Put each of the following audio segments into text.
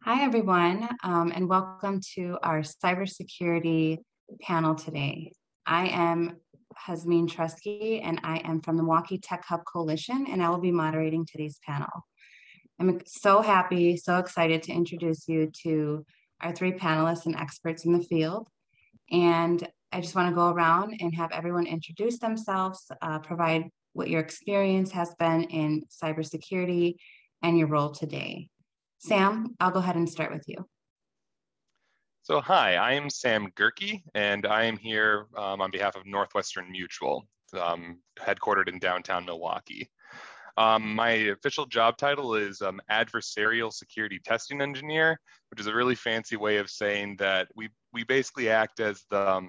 Hi, everyone, and welcome to our cybersecurity panel today. I am Jasmin Treske, and I am from the MKE Tech Hub Coalition, and I will be moderating today's panel. I'm so happy, so excited to introduce you to our three panelists and experts in the field. And I just want to go around and have everyone introduce themselves, provide what your experience has been in cybersecurity and your role today. Sam, I'll go ahead and start with you. So hi, I am Sam Goerke, and I am here on behalf of Northwestern Mutual, headquartered in downtown Milwaukee. My official job title is Adversarial Security Testing Engineer, which is a really fancy way of saying that we basically act as the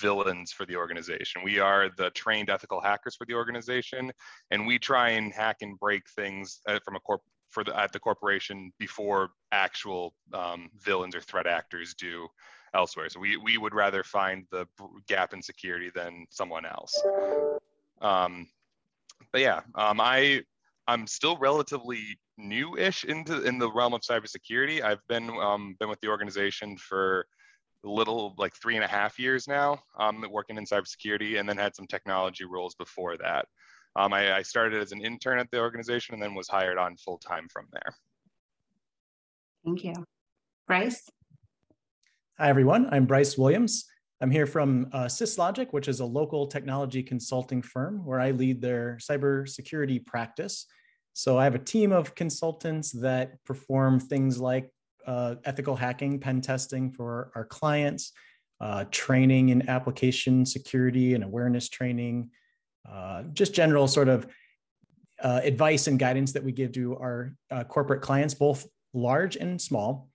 villains for the organization. We are the trained ethical hackers for the organization, and we try and hack and break things from at the corporation before actual villains or threat actors do elsewhere. So we would rather find the gap in security than someone else. But yeah, I'm still relatively new-ish in the realm of cybersecurity. I've been with the organization for a little like 3.5 years now, working in cybersecurity, and then had some technology roles before that. I started as an intern at the organization and then was hired on full-time from there. Thank you. Brice? Hi, everyone. I'm Brice Williams. I'm here from SysLogic, which is a local technology consulting firm where I lead their cybersecurity practice. So I have a team of consultants that perform things like ethical hacking, pen testing for our clients, training in application security and awareness training, just general sort of advice and guidance that we give to our corporate clients, both large and small,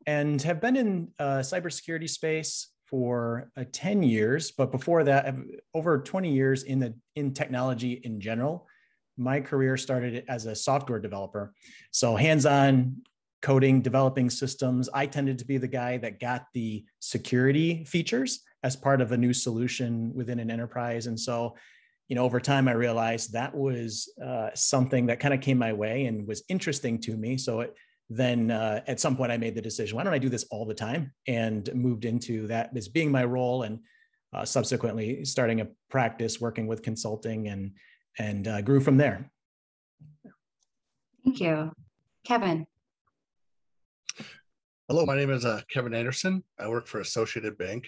and have been in cybersecurity space for 10 years. But before that, over 20 years in technology in general. My career started as a software developer. So hands-on coding, developing systems. I tended to be the guy that got the security features as part of a new solution within an enterprise. And so over time, I realized that was something that kind of came my way and was interesting to me. So then at some point, I made the decision, why don't I do this all the time? And moved into that as being my role, and subsequently starting a practice working with consulting and grew from there. Thank you. Kevin? Hello, my name is Kevin Anderson. I work for Associated Bank.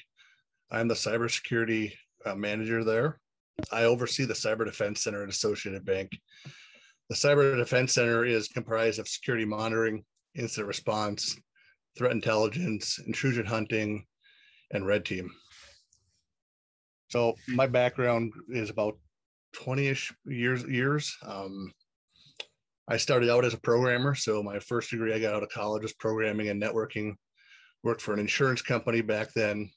I'm the cybersecurity manager there. I oversee the Cyber Defense Center at Associated Bank. The Cyber Defense Center is comprised of security monitoring, incident response, threat intelligence, intrusion hunting, and red team. So my background is about 20-ish years. I started out as a programmer. So my first degree I got out of college was programming and networking. Worked for an insurance company back then.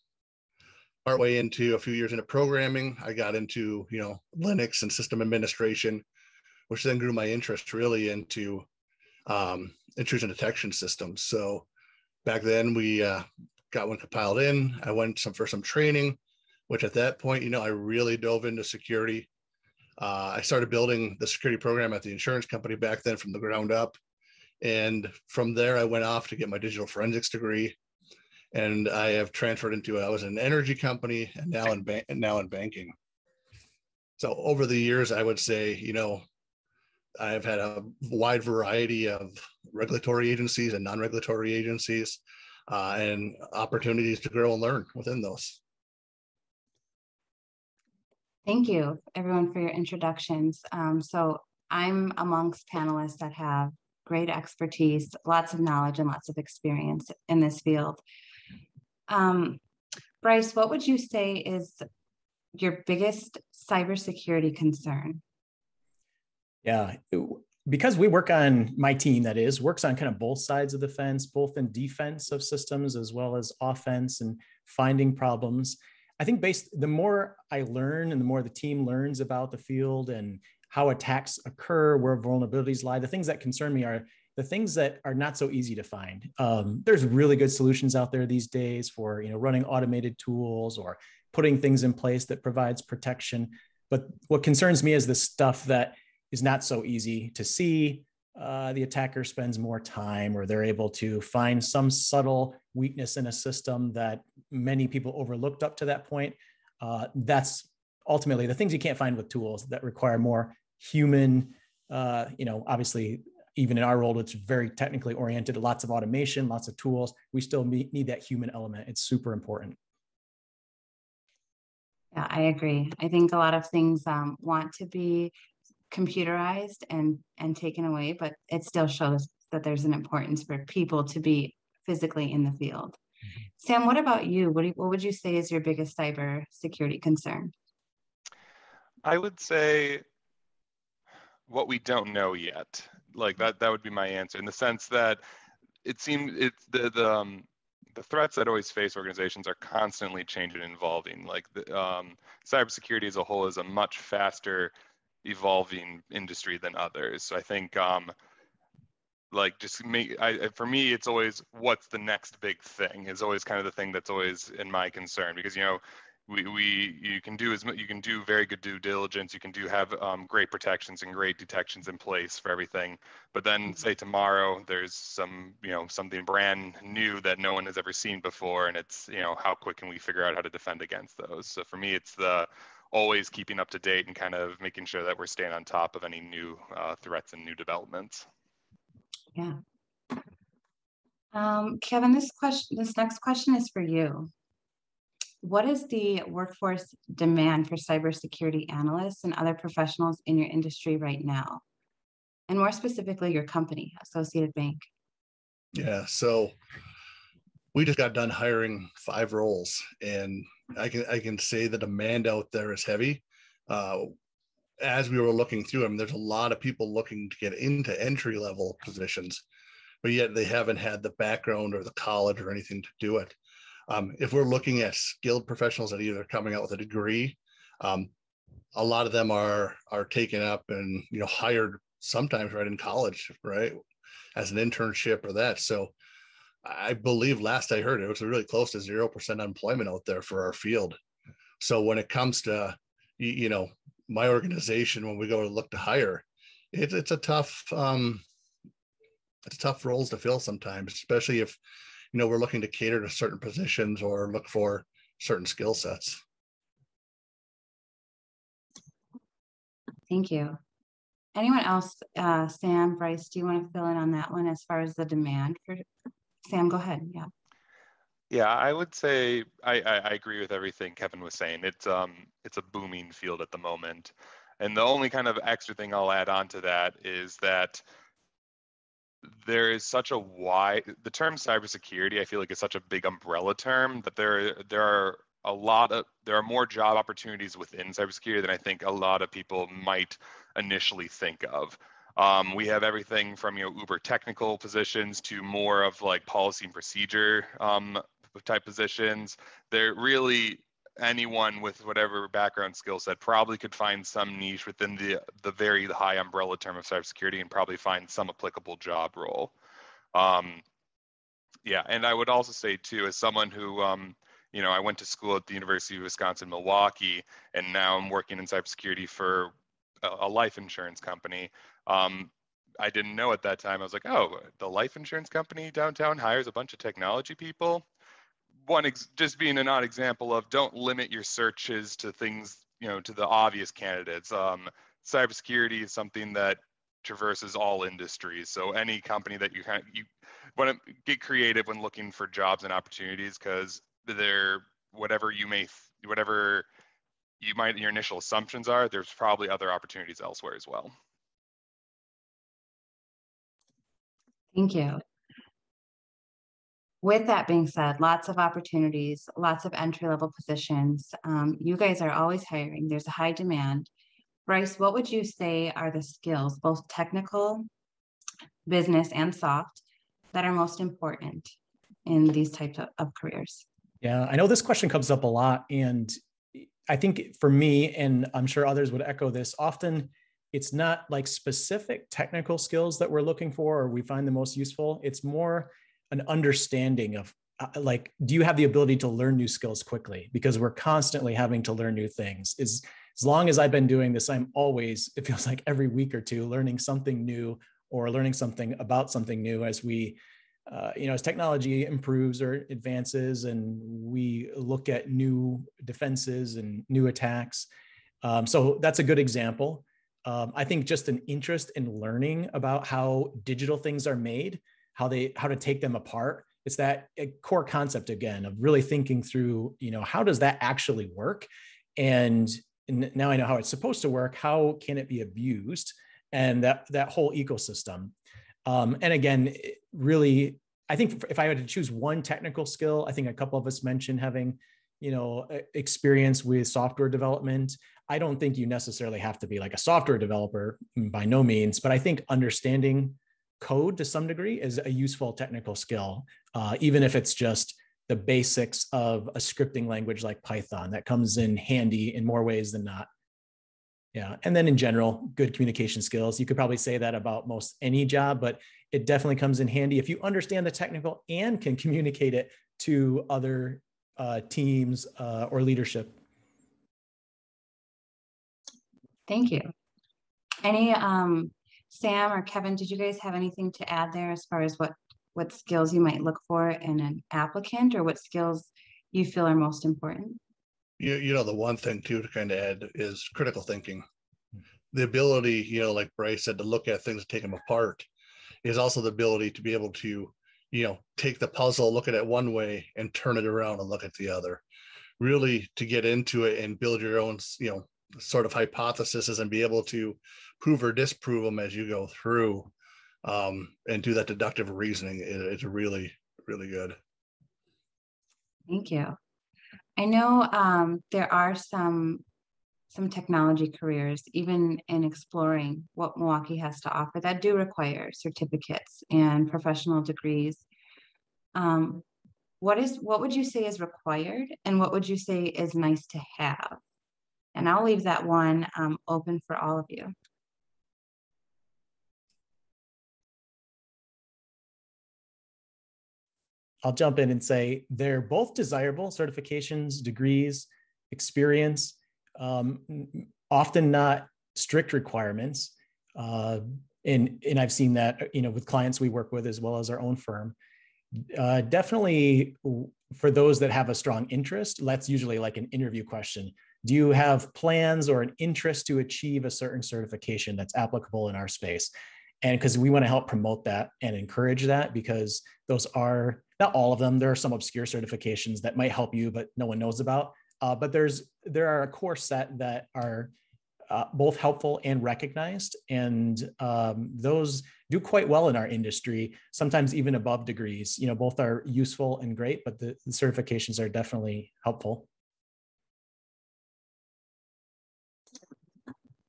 Partway into a few years into programming, I got into Linux and system administration, which then grew my interest really into intrusion detection systems. So back then we got one compiled in. I went for some training, which at that point, I really dove into security. I started building the security program at the insurance company back then from the ground up. And from there, I went off to get my digital forensics degree. And I have transferred I was in an energy company and now in banking. So over the years, I would say, I've had a wide variety of regulatory agencies and non-regulatory agencies and opportunities to grow and learn within those. Thank you, everyone, for your introductions. So I'm amongst panelists that have great expertise, lots of knowledge, and lots of experience in this field. Brice, what would you say is your biggest cybersecurity concern? Yeah, because we work on, my team that is, works on kind of both sides of the fence, both in defense of systems as well as offense and finding problems. I think the more I learn and the more the team learns about the field and how attacks occur, where vulnerabilities lie, the things that concern me are the things that are not so easy to find. There's really good solutions out there these days for running automated tools or putting things in place that provides protection. But what concerns me is the stuff that is not so easy to see, the attacker spends more time, or they're able to find some subtle weakness in a system that many people overlooked up to that point. That's ultimately the things you can't find with tools that require more human, obviously, even in our role, it's very technically oriented, lots of automation, lots of tools. We still need that human element. It's super important. Yeah, I agree. I think a lot of things want to be computerized and taken away, but it still shows that there's an importance for people to be physically in the field. Mm-hmm. Sam, what about you? What would you say is your biggest cyber security concern? I would say what we don't know yet. Like that would be my answer, in the sense that it seems it's the threats that always face organizations are constantly changing and evolving. Like cybersecurity as a whole is a much faster evolving industry than others. So I think for me, it's always what's the next big thing is always kind of the thing that's always in my concern, because you can do very good due diligence, you can have great protections and great detections in place for everything, but then say tomorrow there's something brand new that no one has ever seen before, and it's how quick can we figure out how to defend against those. So for me, it's the always keeping up to date and kind of making sure that we're staying on top of any new threats and new developments. Yeah. Kevin, this next question is for you. What is the workforce demand for cybersecurity analysts and other professionals in your industry right now? And more specifically, your company, Associated Bank. Yeah, so we just got done hiring 5 roles, and I can say the demand out there is heavy. As we were looking through them, there's a lot of people looking to get into entry-level positions, but yet they haven't had the background or the college or anything to do it. If we're looking at skilled professionals that either coming out with a degree, a lot of them are taken up and hired sometimes right in college, right, as an internship or that. So I believe last I heard it was really close to 0% unemployment out there for our field. So when it comes to my organization, when we go to look to hire, it's a tough roles to fill sometimes, especially if we're looking to cater to certain positions or look for certain skill sets. Thank you. Anyone else? Sam, Brice, do you want to fill in on that one as far as the demand for? Sam, go ahead. Yeah. Yeah, I would say I agree with everything Kevin was saying. It's a booming field at the moment. And the only kind of extra thing I'll add on to that is that there is such a the term cybersecurity, I feel like, is such a big umbrella term that there are more job opportunities within cybersecurity than I think a lot of people might initially think of. We have everything from uber technical positions to more of like policy and procedure type positions. There really, anyone with whatever background skill set probably could find some niche within the very high umbrella term of cybersecurity and probably find some applicable job role. Yeah, and I would also say too, as someone who I went to school at the University of Wisconsin-Milwaukee, and now I'm working in cybersecurity for a life insurance company. I didn't know at that time. I was like, oh, the life insurance company downtown hires a bunch of technology people. Just being an odd example of, don't limit your searches to things, to the obvious candidates. Cybersecurity is something that traverses all industries. So any company that you want to get creative when looking for jobs and opportunities, because whatever your initial assumptions are, there's probably other opportunities elsewhere as well. Thank you. With that being said, lots of opportunities, lots of entry-level positions. You guys are always hiring. There's a high demand. Brice, what would you say are the skills, both technical, business, and soft, that are most important in these types of careers? Yeah, I know this question comes up a lot. And I think for me, and I'm sure others would echo this, often it's not like specific technical skills that we're looking for or we find the most useful. It's more an understanding of do you have the ability to learn new skills quickly? Because we're constantly having to learn new things. As long as I've been doing this, I'm always, it feels like every week or two, learning something new or learning something about something new as we, as technology improves or advances and we look at new defenses and new attacks. So that's a good example. I think just an interest in learning about how digital things are made, how to take them apart. It's that core concept again of really thinking through, how does that actually work? And now I know how it's supposed to work. How can it be abused? And that whole ecosystem. And again, really, I think if I had to choose one technical skill, I think a couple of us mentioned having, experience with software development. I don't think you necessarily have to be like a software developer by no means, but I think understanding code to some degree is a useful technical skill, even if it's just the basics of a scripting language like Python that comes in handy in more ways than not. Yeah. And then in general, good communication skills. You could probably say that about most any job, but it definitely comes in handy if you understand the technical and can communicate it to other teams or leadership. Thank you. Any, Sam or Kevin, did you guys have anything to add there as far as what skills you might look for in an applicant, or what skills you feel are most important? The one thing too to kind of add is critical thinking. The ability, like Brice said, to look at things and take them apart is also the ability to be able to, take the puzzle, look at it one way and turn it around and look at the other. Really to get into it and build your own, sort of hypotheses and be able to prove or disprove them as you go through, and do that deductive reasoning. It's really, really good. Thank you. I know there are some technology careers, even in exploring what Milwaukee has to offer, that do require certificates and professional degrees. What would you say is required, and what would you say is nice to have? And I'll leave that one open for all of you. I'll jump in and say they're both desirable: certifications, degrees, experience, often not strict requirements. And I've seen that, with clients we work with as well as our own firm. Definitely for those that have a strong interest, that's usually like an interview question. Do you have plans or an interest to achieve a certain certification that's applicable in our space? And because we want to help promote that and encourage that, because those are not all of them. There are some obscure certifications that might help you, but no one knows about. But there are a core set that are both helpful and recognized. And those do quite well in our industry, sometimes even above degrees. Both are useful and great, but the certifications are definitely helpful.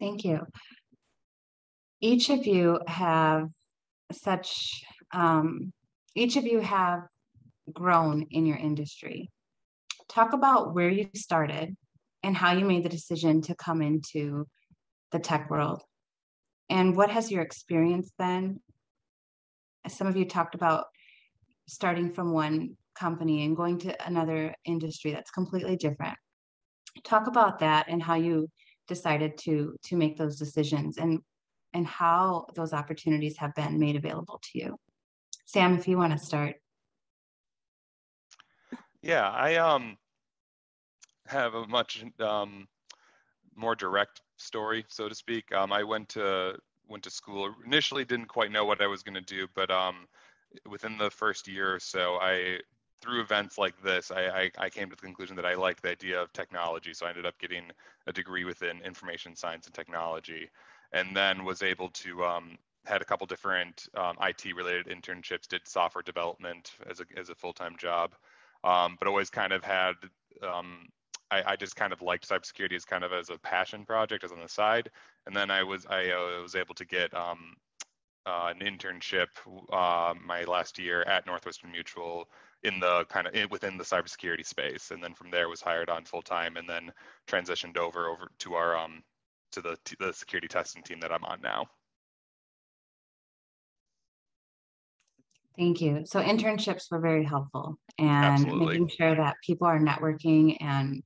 Thank you. Each of you have grown in your industry. Talk about where you started and how you made the decision to come into the tech world. And what has your experience been? Some of you talked about starting from one company and going to another industry that's completely different. Talk about that and how you decided to make those decisions, and how those opportunities have been made available to you. Sam, if you want to start. Yeah, I have a much more direct story, so to speak. I went to school. Initially, didn't quite know what I was going to do, but within the first year or so, through events like this, I came to the conclusion that I liked the idea of technology. So I ended up getting a degree within information science and technology, and then was able to had a couple different IT-related internships, did software development as a full-time job, but always kind of had I just kind of liked cybersecurity as kind of as a passion project, as on the side. And then I was able to get an internship my last year at Northwestern Mutual in the within the cybersecurity space, and then from there was hired on full time, and then transitioned over to our to the security testing team that I'm on now. Thank you. So internships were very helpful, and Absolutely. making sure that people are networking and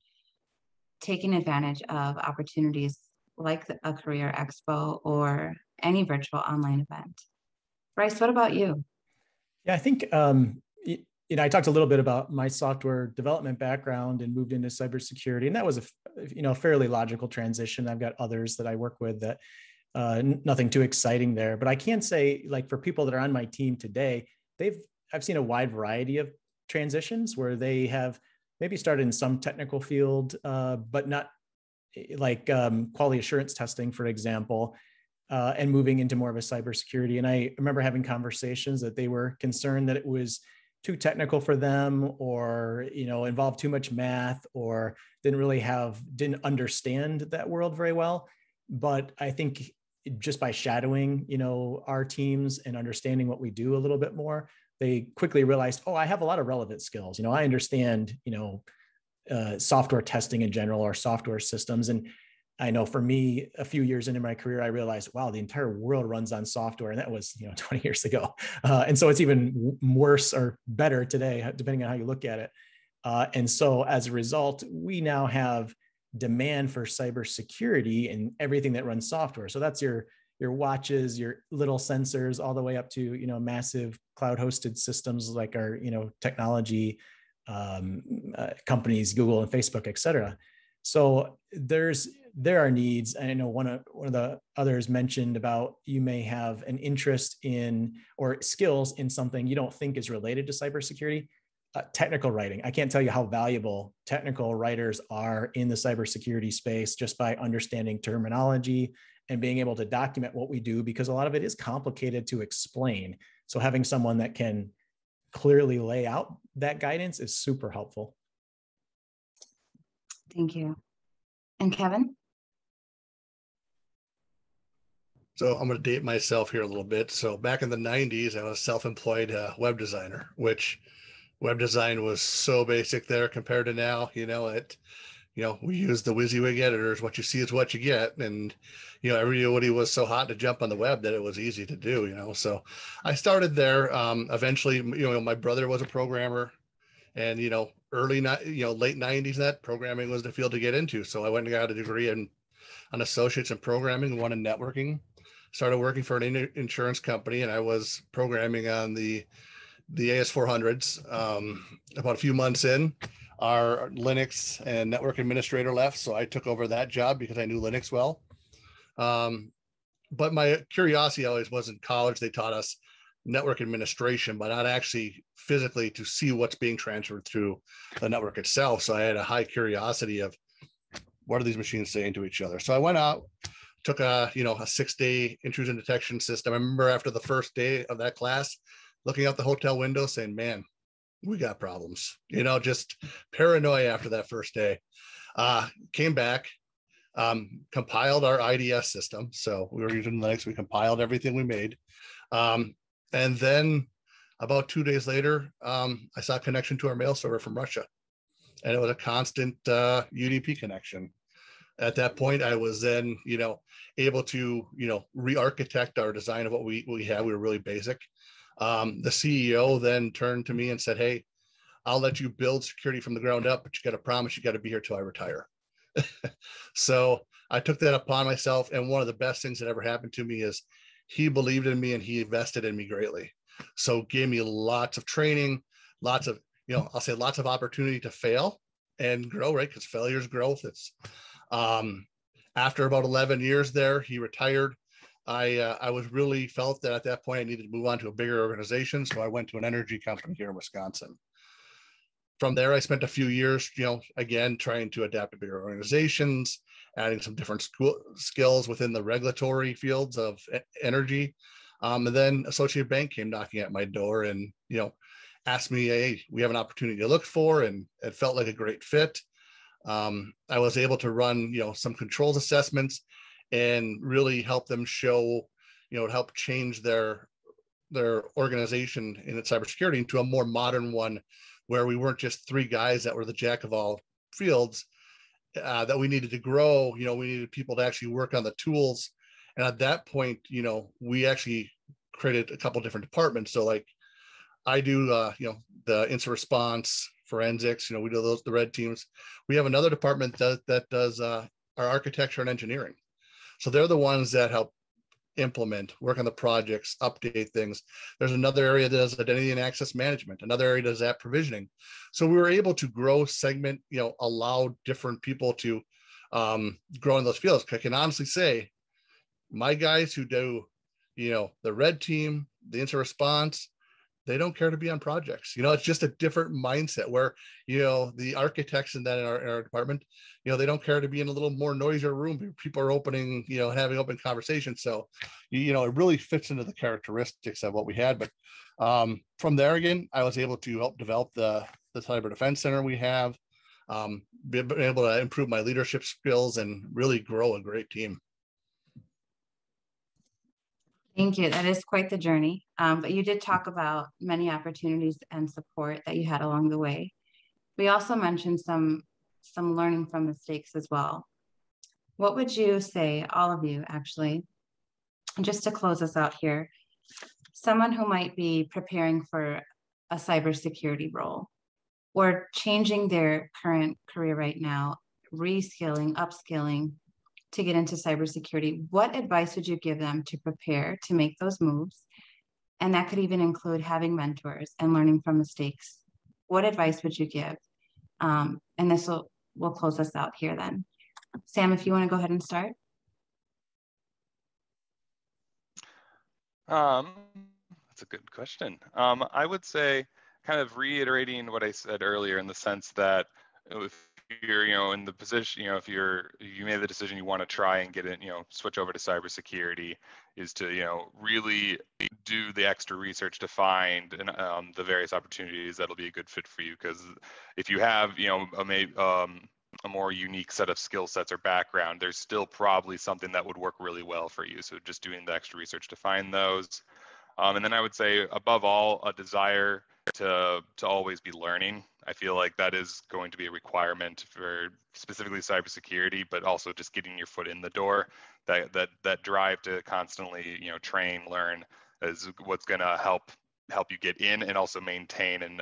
taking advantage of opportunities like a career expo or any virtual online event. Brice, what about you? Yeah, I think, I talked a little bit about my software development background and moved into cybersecurity, and that was a fairly logical transition. I've got others that I work with that nothing too exciting there, but I can say, like, for people that are on my team today, I've seen a wide variety of transitions where they have maybe started in some technical field, but not like quality assurance testing, for example, and moving into more of a cybersecurity. And I remember having conversations that they were concerned that it was too technical for them, or involved too much math, or didn't understand that world very well. But I think just by shadowing our teams and understanding what we do a little bit more, they quickly realized, oh, I have a lot of relevant skills. I understand software testing in general, or software systems. And I know for me, a few years into my career, I realized, wow, the entire world runs on software. And that was 20 years ago. And so it's even worse or better today, depending on how you look at it. And so as a result, we now have demand for cybersecurity and everything that runs software. So that's your watches, your little sensors, all the way up to massive cloud-hosted systems like our technology companies, Google and Facebook, et cetera. So there are needs. I know one of the others mentioned about you may have an interest in or skills in something you don't think is related to cybersecurity. Technical writing. I can't tell you how valuable technical writers are in the cybersecurity space, just by understanding terminology and being able to document what we do, because a lot of it is complicated to explain. So having someone that can clearly lay out that guidance is super helpful. Thank you. And Kevin? So I'm going to date myself here a little bit. So back in the 90s, I was a self-employed web designer, which web design was so basic there compared to now. We use the WYSIWYG editors. What you see is what you get. And, everybody was so hot to jump on the web that it was easy to do, So I started there. Eventually, my brother was a programmer, and, late 90s, that programming was the field to get into. So I went and got a degree on associates in programming, one in networking. Started working for an insurance company, and I was programming on the AS400s. About a few months in, our Linux and network administrator left, so I took over that job because I knew Linux well. But my curiosity always was, in college, they taught us network administration, but not actually physically to see what's being transferred through the network itself. So I had a high curiosity of, what are these machines saying to each other? So I went out, took a 6-day intrusion detection system. I remember after the first day of that class, looking out the hotel window saying, man, we got problems, just paranoia after that first day. Came back, compiled our IDS system. So we were using Linux, we compiled everything we made. And then about 2 days later, I saw a connection to our mail server from Russia, and it was a constant UDP connection. At that point, I was then, able to, re-architect our design of what we had. We were really basic. The CEO then turned to me and said, hey, I'll let you build security from the ground up, but you got to promise you got to be here till I retire. So I took that upon myself. And one of the best things that ever happened to me is he believed in me and he invested in me greatly. So gave me lots of training, lots of, I'll say lots of opportunity to fail and grow, right? Because failure is growth. It's after about 11 years there, he retired. I was really felt that at that point I needed to move on to a bigger organization. So I went to an energy company here in Wisconsin. From there, I spent a few years, again, trying to adapt to bigger organizations, adding some different skills within the regulatory fields of energy. And then Associated Bank came knocking at my door and, asked me, hey, we have an opportunity to look for, and it felt like a great fit. I was able to run, some controls assessments and really help them show, help change their organization in its cybersecurity into a more modern one, where we weren't just three guys that were the jack of all fields, that we needed to grow. We needed people to actually work on the tools. And at that point, we actually created a couple different departments. So like I do, the incident response, forensics, we do the red teams. We have another department that does our architecture and engineering. So they're the ones that help implement, work on the projects, update things. There's another area that does identity and access management. Another area does app provisioning. So we were able to grow, segment, allow different people to grow in those fields. I can honestly say my guys who do, the red team, the incident response, they don't care to be on projects. It's just a different mindset where, the architects in our department, they don't care to be in a little more noisier room. People are opening, having open conversations. So, it really fits into the characteristics of what we had. But from there, again, I was able to help develop the Cyber Defense Center we have, been able to improve my leadership skills and really grow a great team. Thank you. That is quite the journey. But you did talk about many opportunities and support that you had along the way. We also mentioned some learning from mistakes as well. What would you say, all of you actually, just to close us out here, someone who might be preparing for a cybersecurity role or changing their current career right now, reskilling, upskilling, to get into cybersecurity, what advice would you give them to prepare to make those moves? And that could even include having mentors and learning from mistakes. What advice would you give? And this will close us out here then. Sam, if you want to go ahead and start. That's a good question. I would say, kind of reiterating what I said earlier, in the sense that if you're, in the position, if you made the decision you want to try and get in, switch over to cybersecurity, is to, really do the extra research to find the various opportunities that'll be a good fit for you. Because if you have, a more unique set of skill sets or background, there's still probably something that would work really well for you. So just doing the extra research to find those. And then I would say, above all, a desire to always be learning. I feel like that is going to be a requirement for specifically cybersecurity, but also just getting your foot in the door. That drive to constantly, train, learn, is what's going to help you get in and also maintain and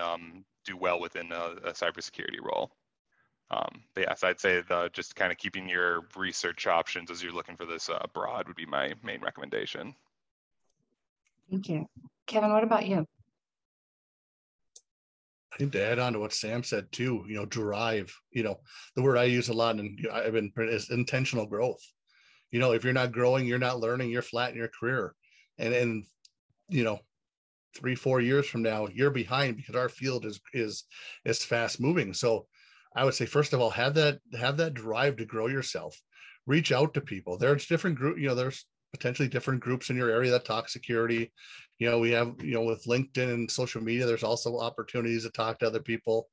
do well within a cybersecurity role. But yes, I'd say just kind of keeping your research options as you're looking for this abroad would be my main recommendation. Thank you. Kevin, what about you? I think to add on to what Sam said too, drive, the word I use a lot, and I've been, is intentional growth. If you're not growing, you're not learning, you're flat in your career. And 3-4 years from now, you're behind, because our field is fast moving. So I would say, first of all, have that drive to grow yourself. Reach out to people. There's different group, there's potentially different groups in your area that talk security. We have, with LinkedIn and social media, there's also opportunities to talk to other people.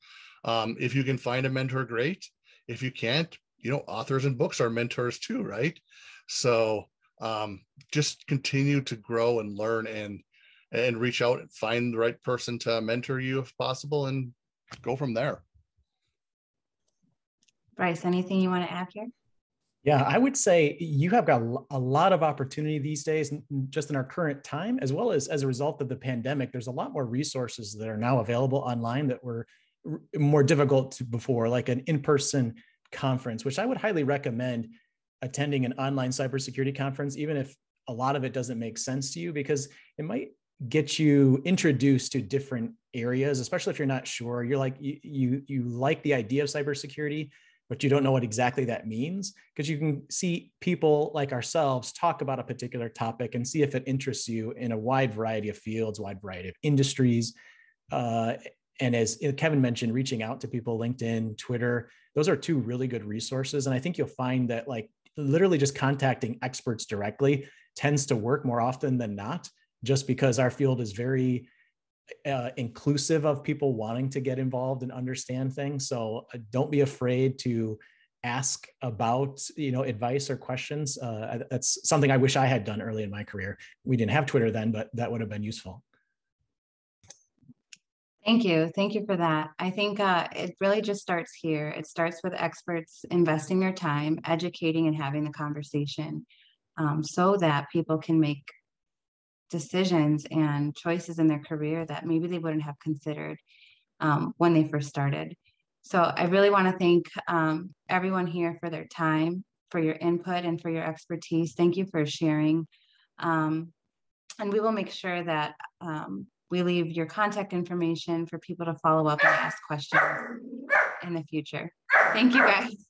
If you can find a mentor, great. If you can't, authors and books are mentors too, right? So just continue to grow and learn and reach out and find the right person to mentor you if possible, and go from there. Brice, anything you want to add here? Yeah, I would say you have got a lot of opportunity these days, just in our current time, as well as a result of the pandemic. There's a lot more resources that are now available online that were more difficult before, like an in-person conference, which I would highly recommend attending an online cybersecurity conference, even if a lot of it doesn't make sense to you, because it might get you introduced to different areas, especially if you're not sure. You're like, you like the idea of cybersecurity, but you don't know what exactly that means, because you can see people like ourselves talk about a particular topic and see if it interests you in a wide variety of fields, wide variety of industries. And as Kevin mentioned, reaching out to people, LinkedIn, Twitter, those are two really good resources. And I think you'll find that, like, literally just contacting experts directly tends to work more often than not, just because our field is very inclusive of people wanting to get involved and understand things. So don't be afraid to ask about, advice or questions. That's something I wish I had done early in my career. We didn't have Twitter then, but that would have been useful. Thank you. Thank you for that. I think it really just starts here. It starts with experts investing their time, educating and having the conversation, so that people can make decisions and choices in their career that maybe they wouldn't have considered when they first started. So I really want to thank everyone here for their time, for your input, and for your expertise. Thank you for sharing And we will make sure that we leave your contact information for people to follow up and ask questions in the future. Thank you, guys.